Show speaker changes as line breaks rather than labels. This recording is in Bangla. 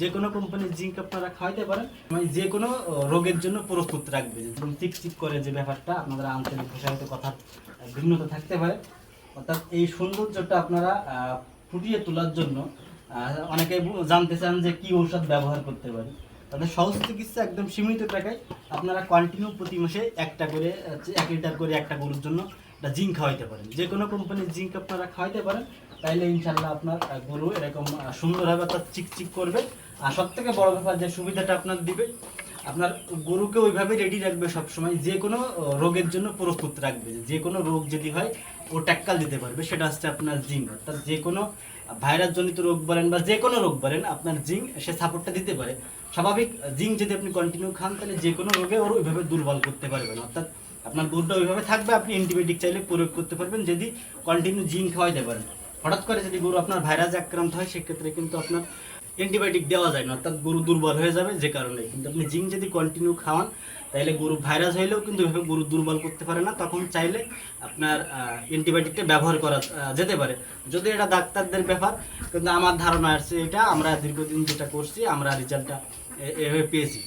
যে কোনো কোম্পানির জিঙ্ক আপনারা খাওয়াইতে পারেন, মানে যে কোনো রোগের জন্য প্রস্তুত রাখবে। যেরকম চিকচিক করে যে ব্যাপারটা, আপনাদের আঞ্চলিক ভাষায় হয়তো কথার ভিন্নতা থাকতে পারে, অর্থাৎ এই সৌন্দর্যটা আপনারা ফুটিয়ে তোলার জন্য অনেকে জানতে চান যে কি ঔষধ ব্যবহার করতে পারি। তাদের সহজ চিকিৎসা একদম সীমিত টাকায় আপনারা কন্টিনিউ প্রতি মাসে 1 লিটার করে একটা গরুর জন্য একটা জিঙ্ক খাওয়াইতে পারেন। যে কোনো কোম্পানির জিঙ্ক আপনারা খাওয়াইতে পারেন, তাইলে ইনশাল্লাহ আপনার গরু এরকম সুন্দর হবে, অর্থাৎ চিকচিক করবে। আর সব থেকে বড় ব্যাপার যে সুবিধাটা আপনার দিবে, আপনার গরুকে ওইভাবে রেডি রাখবে সবসময়, যে কোনো রোগের জন্য প্রস্তুত রাখবে। যে কোনো রোগ যদি হয় ও ট্যাক্কাল দিতে পারবে, সেটা হচ্ছে আপনার জিঙ্ক। অর্থাৎ যে কোনো ভাইরাস জনিত রোগ বলেন বা যে কোনো রোগ বলেন, আপনার জিঙ্ক সে সাপোর্টটা দিতে পারে। স্বাভাবিক জিঙ্ক যদি আপনি কন্টিনিউ খান, তাহলে যে কোনো রোগে ওর ওইভাবে দুর্বল করতে পারবেন। অর্থাৎ আপনার গরুটা ওইভাবে থাকবে, আপনি অ্যান্টিবায়োটিক চাইলে প্রয়োগ করতে পারবেন যদি কন্টিনিউ জিঙ্ক খাওয়াইতে পারেন। হঠাৎ করে যদি গরু আপনার ভাইরাসে আক্রান্ত হয়, সেক্ষেত্রে কিন্তু আপনার অ্যান্টিবায়োটিক দেওয়া যায় না, অর্থাৎ গরু দুর্বল হয়ে যাবে। যে কারণে কিন্তু আপনি জিঙ্ক যদি কন্টিনিউ খাওয়ান, তাহলে গরু ভাইরাস হইলেও কিন্তু এভাবে গরু দুর্বল করতে পারে না। তখন চাইলে আপনার অ্যান্টিবায়োটিকটা ব্যবহার করা যেতে পারে, যদি এটা ডাক্তারদের ব্যাপার। কিন্তু আমার ধারণা আছে এটা, আমরা দীর্ঘদিন যেটা করছি, আমরা রেজাল্টটা এভাবে পেয়েছি।